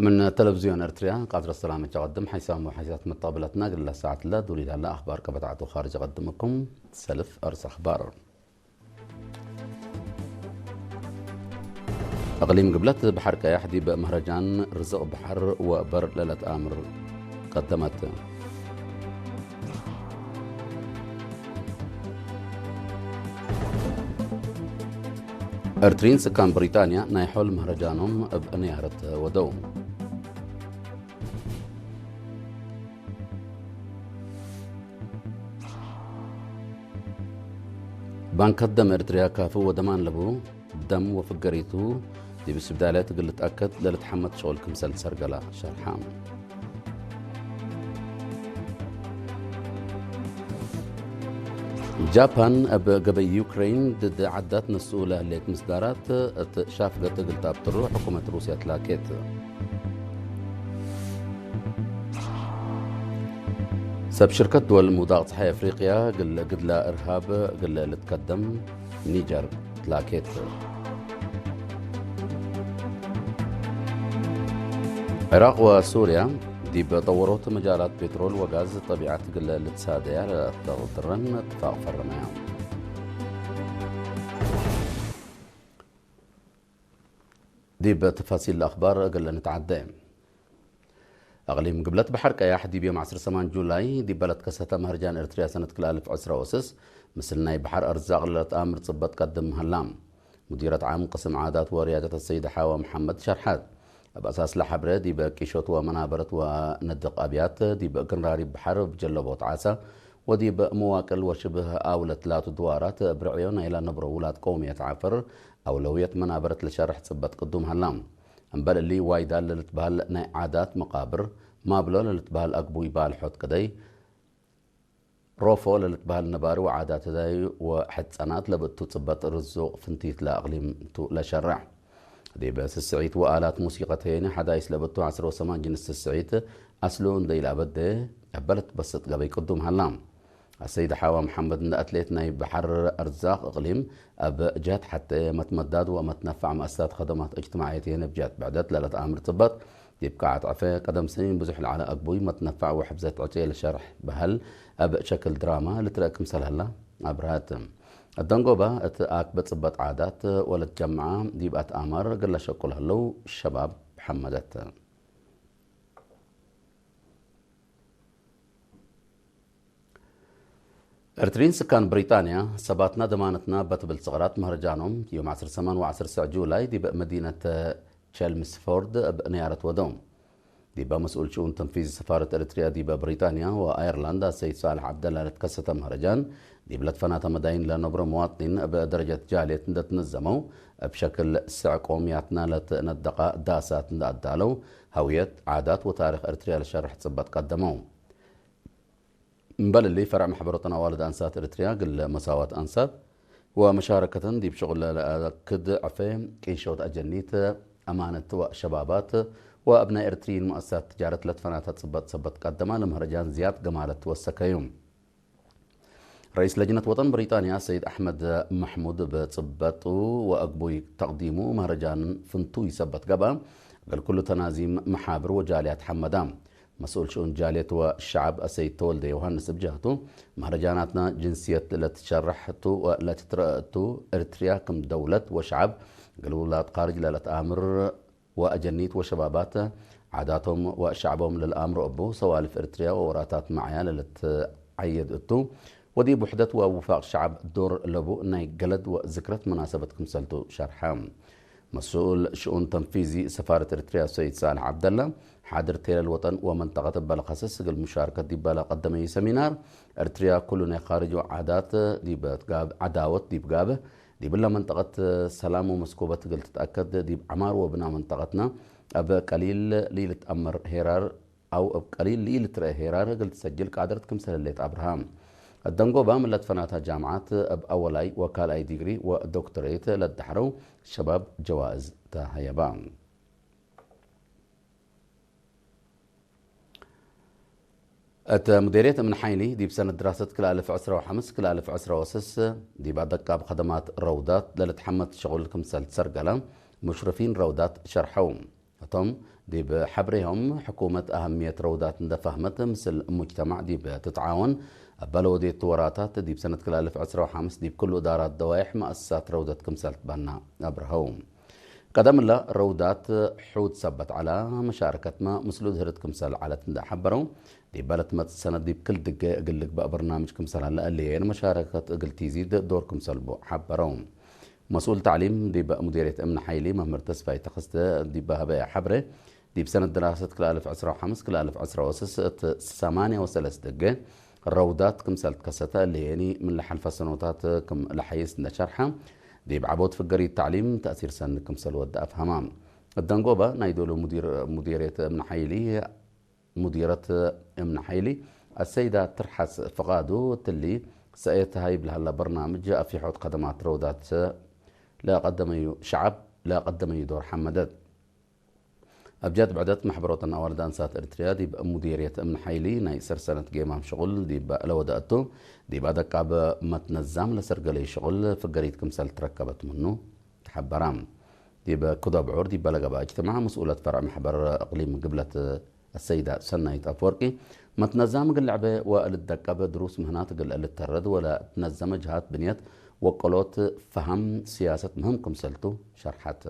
من تلفزيون ارتريا قادر السلام تقدم حيسام وحيسات متقابلتنا قبل ساعة لا دوري لا أخبار كبتعته خارج أقدمكم سلف أرس أخبار أقليم قبلت بحر كيحدي بمهرجان رزق بحر وبر ليلة آمر قدمت ارترين سكان بريطانيا نايحول مهرجانهم بنيارة ودوم بانك الدم ارتريا كافو ودمان لبو دم وفقريتو دي بس بداية تقول تأكد للتحمد شغل كمسل سرقلا شرحام جابان بقبي يوكرين ضد عدات مسؤولة ليك مصدارات شاف قد قلت بتروح حكومة روسيا تلاكيت سب شركة دول الموضوع صحيح افريقيا قد لا ارهاب قل لتقدم نيجر تلاكيت العراق وسوريا دي بطورات مجالات بترول وغاز طبيعة قل لتسادية لتغطرن اتفاق فرميان دي بتفاصيل الأخبار قل نتعدى أغليم قبلت بحر كياح دي بيوم 10 سمان جولاي دي بلد كسة مهرجان إرتريا سنة كل 1000 عسرة وسس مثلنا بحر أرزاق لت آمر تصبت قدم هلام مديرة عام قسم عادات وريادة السيدة حواء محمد شرحات بأساس لحبرة دي بكيشوت ومنابرة وندق أبيات دي بقنراري بحر بجلبوت عاسة ودي بمواكل وشبه آولة ثلاث دوارات برعيون إلى نبر ولاد قومية عفر أولوية منابرة لشرح تصبت قدوم هلام أنبال اللي وايدال للتبال عادات مقابر مابلو للتبال أقبوي بالحوت كدي روفو للتبال نبار وعادات داي وحد سنات لبتو تصبت رزوق فنتيت لأقليم لشرح دي بس السعيد وآلات موسيقتين حدايس لبتو 10 وسمان جنس السعيد أسلون دي لابد أبلت بس قبي قدوم هلام السيدة حواء محمد أتليتنا بحر أرزاق إقليم أبجات حتى متمدد ومتنفع مؤسسات خدمات اجتماعية بجات بعدت ليلة آمر طبت يبقى عفية قدم سنين بزح على أقبوي متنفع وحبزت عتيه لشرح بهل أب شكل دراما لترك مثل هلا أبرات الدنقوبة أتأك بتصبت عادات ولا تجمعة دي بقت آمر قل شكل هلو الشباب محمدت ارترين سكان بريطانيا سباتنا دمانتنا بتبل صغرات مهرجانهم يوم 10 سمان و10 ساعة جولاي دي بمدينة تشيلمسفورد بنيارة ودوم دي مسؤول شؤون تنفيذ سفارة ارتريا دي بريطانيا وايرلندا السيد صالح عبد الله لتكسة مهرجان دي بلد فناتا مداين لنبر مواطنين بدرجة جالية تنظموا بشكل سع قومياتنا لتندقى داسات ندالو هوية عادات وتاريخ ارتريا لشرح تصبت قدموا مبل اللي فرع محبرتنا والد أنسات إريتريا قل مساواة أنسات ومشاركة دي بشغل كد عفيم كيشوت أجنيت أمانة وشبابات وأبناء إريتريين مؤسسات تجارة لتفنات تصبت قدما لمهرجان زياد قمالة والسكيوم رئيس لجنة وطن بريطانيا السيد أحمد محمود بتصبتو وأقبوي تقديمه مهرجان فنتو يثبت قبا قال كل تنازيم محابر وجاليات حمدام مسؤول شؤون جالية والشعب السيد تولد يوهانس بجهته مهرجاناتنا جنسية لتشرحتو ولتترأتو إريتريا كم دولة وشعب قالوا لا تقارج لا تآمر وأجنيت وشبابات عاداتهم وشعبهم للآمر أبو سوالف إريتريا ووراتات معيا لتعيد أتو ودي بوحدة ووفاق الشعب دور لبو ناي قلد وذكرت مناسبة كمسلتو شرحام مسؤول شؤون تنفيذي سفارة إريتريا السيد صالح عبد الله حاضر تيل الوطن ومنطقة بلقسس المشاركة دي بلا قدمي سمينار إريتريا كلنا خارج عادات دي بتقاب عداوة دي بقابه دي بلا منطقة سلام ومسكوبة قلت تتأكد دي عمار وبناء منطقتنا أب قليل ليلة أمر هيرار أو أب قليل ليلة هيرار قلت سجل قادرتكم سلليت أبراهام الدنقوبة من لتفناتها جامعات بأولاي وكالاي ديجري ودكتوريت للدحرو شباب جوائز تهيبان مديرية من حيني دي بسنة دراسة كل 1000 عسرة وحمس كل 1000 عسرة وسس دي بعد دقاب خدمات روضات للتحمد شغلكم سرقلة مشرفين روضات شرحوم توم دي بحبرهم حكومة أهمية روضات فهمت مثل مجتمع دي بتتعاون بلودي التوراتات دي بسنة كل 2015 دي بكل إدارات دوائح مؤسسات روضة كمسالت بنا أبرهوم قدم الله روضات حود سبت على مشاركة ما مسلود هرت كمسال على تندا حبرو دي بلت مت السنة دي بكل دقة أقول لك بقى برنامج كمسال هلا اللي يعني مشاركة قلت تزيد دور كمسال بو حبروم مسؤول تعليم دي بقى مديرية أمن حيلي مهمر تسفاي تخست دي بقى بقى حبرة دي بسنة دراسة كل 1015 كل 1010 ثمانية وثلاث دقة الروضات كمسالت كستا اللي يعني من لحن فسنوتات كم لحيس شرحة دي بعبود في الجري التعليم تأثير سن كمسل ود أفهمام الدنقوبة نايدولو مديرية أمن حيلي مديرة أمن حيلي السيدة ترحس فقادو تلي سأيتهاي بلهلا برنامج جاء في حوض قدمات روضات لا قدم شعب لا قدم دور حمدت أبجاد بعدت محبروتنا أوردان سات إرتريا دي مديرية أمن حيلي ناي سرسنة جيمام شغل دي لو دقتو دي بعدك عب متنظم لسرقلي شغل في قريت كمسال تركبت منه تحبرام دي بكذا بعور دي بلغ بقى اجتماع مسؤولة فرع محبر إقليم قبلة السيدة سنايت أفورقي متنظم قل لعبة والدقابة دروس مهنات قل الترد ولا تنظم جهات بنيت وقلوت فهم سياسة مهم كمسلتو شرحت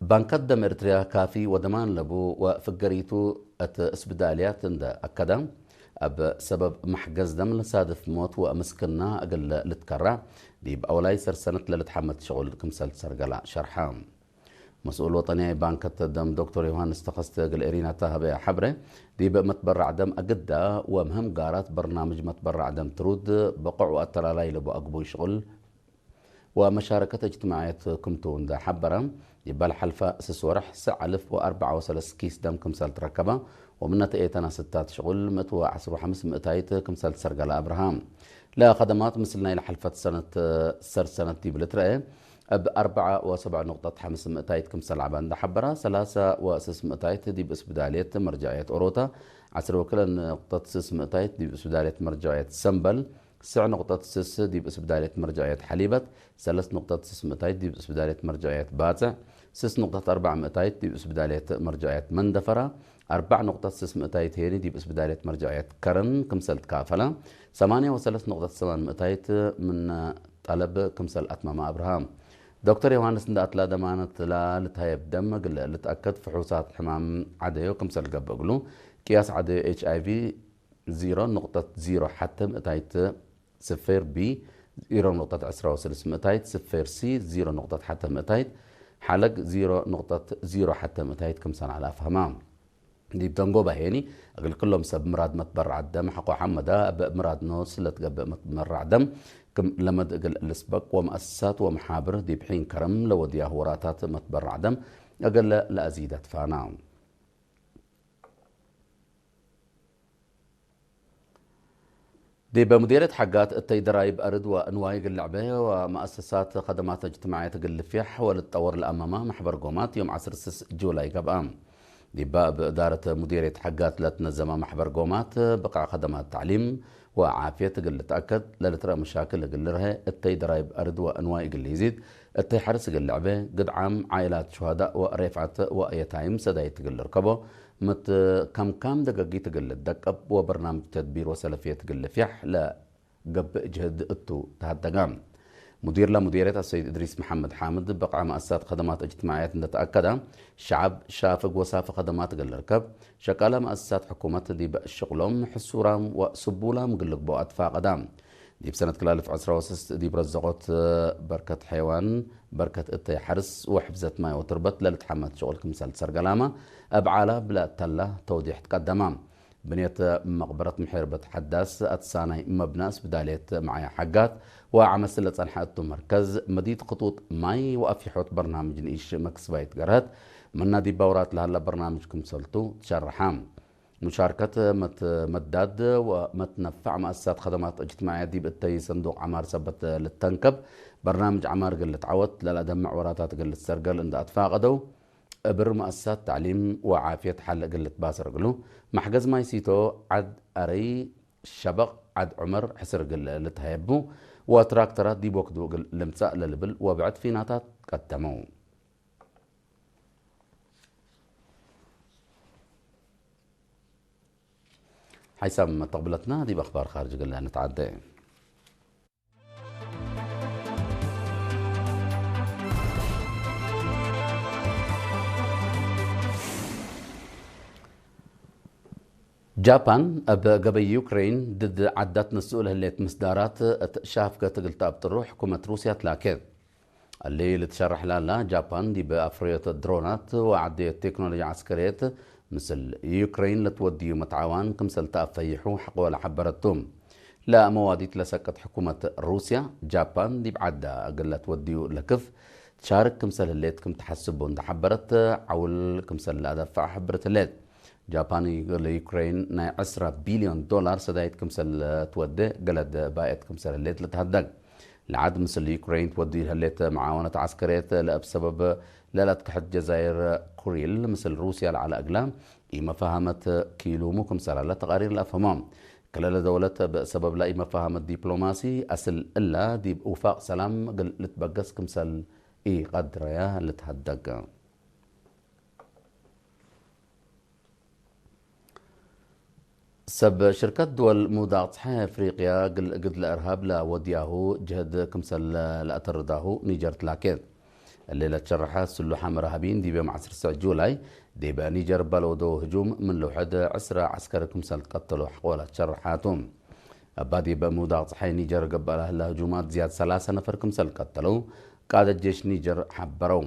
بانقدم إرتريا كافي ودمان لبو وفقريتو اسبداليات عند أكدا بسبب محجز دم لصادف موت ومسكنا أقل لتكرع دي بأولاي سنة لتحمد شغل كمسال سرقلا شرحام مسؤول وطني بانكت دم دكتور يوهانس تخست قل إرينا تاهبه حبره دي بمتبرع دم أقدا ومهم قارات برنامج متبرع دم ترود بقع وأترالاي لبو أقبو شغل ومشاركة اجتماعية كمتون دا حبرا يبال حلفة سسورح سعلف وأربعة وثلاث كيس دم كمسال تركبة ومن تأيتنا ستات شغل متوى عصر وحمس مئتايت كمسال سرقال أبراهام لا خدمات مثلنا إلى حلفة سنة دي بلترأي بأربعة وسبع نقطة حمس مئتايت كمسال عبان دا حبرا ثلاثة وسس مئتايت دي بإسبدالية مرجعية أوروتا عصر وكلا نقطة سس مئتايت دي بإسبدالية مرجعية سنبل 9 نقطة سس دي بإسبدالية مرجعية حليبت 3 نقطة سس مئتايت دي بإسبدالية مرجعية باتع 6 نقطة 4 مئتايت دي بإسبدالية مرجعية مندفرة 4 نقطة 6 مئتايت هيري دي بإسبدالية مرجعية كرن كمسلت كافلة 8 و3 نقطة 8 مئتايت من طلب كمسل أتمام أبراهام دكتور يوهانس ندات لا دمانت لا لتهيب دم قل لتأكد فحوصات حمام عديو كمسل قبقلو قياس عدي HIV 0.0 حتى مئتايت صفر بي 0.10 مئتايت صفر سي 0 حتى مئتايت حلق 0.0 حتى مئتايت كم سنة على أفهمام دي بتنقو بهيني أقول كلهم سب مراد متبرع الدم حقو حمدا بمراد نوس لتقب متبرع دم كم لما تقل الاسبق ومؤسسات ومحابر دي بحين كرم لو دياه وراتات متبرع دم أقل لا أزيدت فانام دي بمديرية حقات التيدرايب أرد وأنواع اللعبة ومؤسسات خدمات اجتماعية قل فيح وللتطور الأمامة محبر قومات يوم 10 جولاي قبام دي بإدارة مديرية حقات لا تنظم محبر قومات بقع خدمات تعليم وعافية قل تأكد لا ترى مشاكل قل لها التيدرايب أرد وأنواع قل يزيد التيحرس قل لعبة قد عام عائلات شهداء ورفعت وأيتايم سدايت قل ركبه مت كم دقيقة تقل الدقب وبرنامج تدبير وسلفية تقل فيح لا قب جهد اتو تهدقام مدير لمديرية السيد إدريس محمد حامد بقع مؤسسات خدمات اجتماعيات نتأكد الشعب شافق وسافق خدمات قل ركب شكالة مؤسسات حكومات دي الشغلهم حسورام وسبولام قل بو أدفاق قدام دي بسنة كلال في عصر وسس دي برزقوت بركة حيوان بركة اتي حرس وحفزة ماء وتربط للتحمد شغل كمثال سرقلامة أبعالة بلا تله توضيح تقدمام بنية مقبرة محيربة حداس أتساني مبناس بدالية معايا حقات وعمل سلة صنحات مركز مديد خطوط ماي وأفي حوت برنامج نيش مكسبايت قرات من نادي بورات لهلا برنامج كمسلتو تشرحام مشاركة متداد ومتنفع مؤسسات خدمات اجتماعية دي بتي صندوق عمار سبت للتنكب برنامج عمار قلة عوت لا دمع وراتات قلة سرقل عند أتفاقدوا بر مؤسسات تعليم وعافية حل قلة باسر قلو محجز ما يسيتو عد أري شبق عد عمر حسر قلة لتهيبو وتراكترات دي بوكدو لمساء للبل وبعد في ناتات قدموا. حيثما تقبلتنا دي بأخبار خارج قلنا نتعدى. جابان قبل يوكرين ضد عدات مسؤولة اللي مسدارات شافكة تقلت بتروح حكومة روسيا تلاكد اللي تشرح لنا جابان دي بأفرية الدرونات وعدية تكنولوجيا عسكرية مثل يوكرين لتودي متعاون كمسل تأفيحو حقوة لحبرتهم لا مواديت لسكت حكومة روسيا جابان دي بعدة قلت وديو لكف تشارك كمسل اللي تكم تحسبون تحبرت عول كمسل لأدفع حبرت الليل جاباني ليوكرين ناي 10 بليون دولار سدايت كمسل تودي قلد بايت كمسل الليت لتهدق العاد مثل يوكرين تودي هليت معاونة عسكرية بسبب لا تحد جزائر كوريل مثل روسيا على أقلام إما فهمت كيلو مو كمسل لا تقارير الأفهمام كلا دولة بسبب لا إما فهمت دبلوماسي أسل إلا دي بوفاق سلام قل لتبقس كمسل قدر يا لتهدق. سب شركة دول مودعة افريقيا قد الارهاب لا ودياهو جهد كمسل لا ترداهو نيجر تلاكيد الليلة تشرحها سلوحة مرهبين دي بمعصر 9 جولاي دي نيجر بلودو هجوم من لوحد عسرة عسكر كمسل تقتلوا حقولا تشرحاتهم بادي بمودعة نيجر قبلها الهجومات زياد 3 نفر كمسل قتلوا قادة جيش نيجر حبروا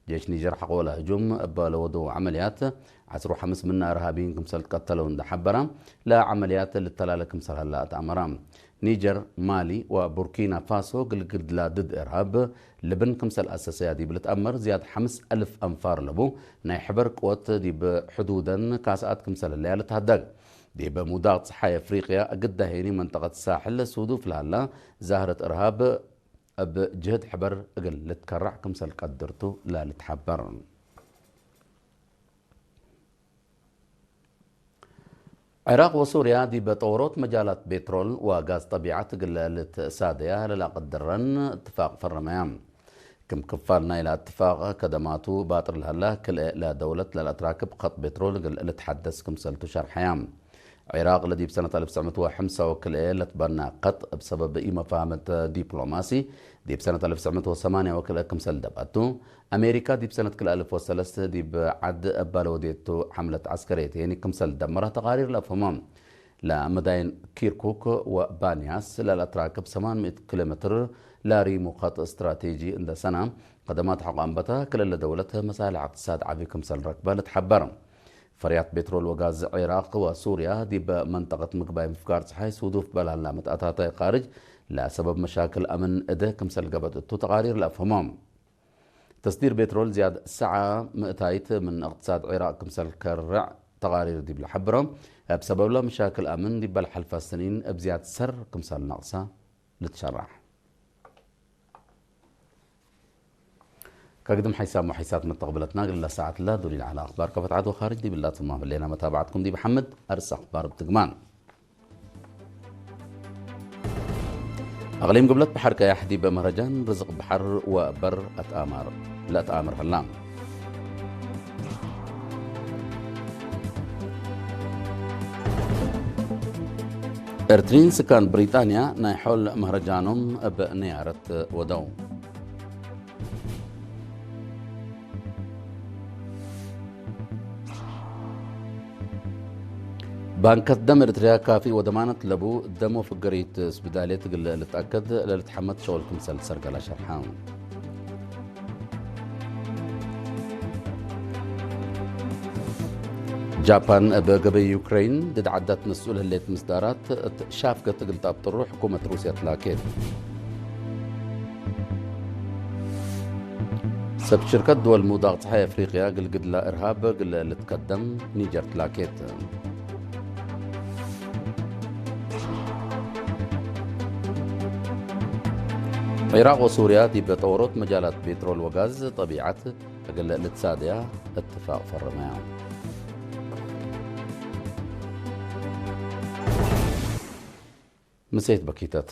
جيش نيجر حقولا هجوم بلودو عمليات عسرو حمس منا إرهابيين كمسل قتلوا اندحبرا لا عمليات للتلالة كمسل هلا أمرام نيجر مالي وبوركينا فاسو قلقد لا ضد إرهاب لبن كمسل أساسية دي بلتأمر زياد 5000 أنفار لبو ناي حبر قوات دي بحدودا كاسات كمسل اللي تهدق دي بموداغ صحايا أفريقيا قد هيني منطقة الساحل سودوف لهلا زهرة إرهاب بجهد حبر قل لتكرع كمسل قدرتو لا لتحبر. العراق وسوريا دي بطورات مجالات بترول وغاز طبيعة قلالت سادية لا قدرن اتفاق فرميام كم كفارنا إلى اتفاق كدماتو باطر الهلا كل لا دولة لا الأتراكب خط بترول قل تحدث كم سلتو شرحيام العراق الذي بسنة 1905 وكل تبنى قط بسبب إيما فهمت دبلوماسي دي بسنة 1908 وكل كمسل دباتو أمريكا دي بسنة كل 1003 دي بعد بالوديتو حملة عسكرية يعني كمسل دمرها تقارير الأفهمام لا مداين كيركوك وبانياس لا الأتراكب 800 كيلومتر لا ريمو خط استراتيجي عند سنة قدمات حقامبتها كل دولتها مسائل اقتصاد عفي كمسل ركبة لتحبرم فريات بترول وغاز العراق وسوريا دي بمنطقة مقباي مفكار صحي سودوف بلا متأتاتي خارج لا سبب مشاكل أمن إده كمسل قبضتو تقارير الأفهمام تصدير بترول زياد ساعة مئتايت من اقتصاد العراق كمسل كرع تقارير دي بالحبرة بسبب لا مشاكل أمن دي بالحلفة السنين بزياد سر كمسل ناقصة لتشرح كقدم حساب وحساب من تقبلتنا قل ساعة لا دولي على أخبار كفت عدو خارج دي بالله ثم باللينا متابعتكم دي محمد أرس أخبار بتقمان أغليم قبلت بحركة يحدي بمهرجان رزق بحر وبر أتآمر لا أتآمر هلام إرترين سكان بريطانيا نايحول مهرجانهم بنيارة ودوم بانك الدم ارتريا كافي وضمانة لبو دمو في قريت سبدالية اللي تأكد اللي تحمد شغلكم سرقة لا شرحان جابان بقبي يوكرين دد عدت مسؤول اللي مصدارات شافقة قلت أبطرو حكومة روسيا تلاكيد سب شركة دول موداغ صحي أفريقيا قل قد لا إرهاب قل اللي تقدم نيجر تلاكيد العراق وسوريا دي بتطورات مجالات بترول وغاز طبيعة قل اللي تسادية اتفاق فرميان مسيت بكيتات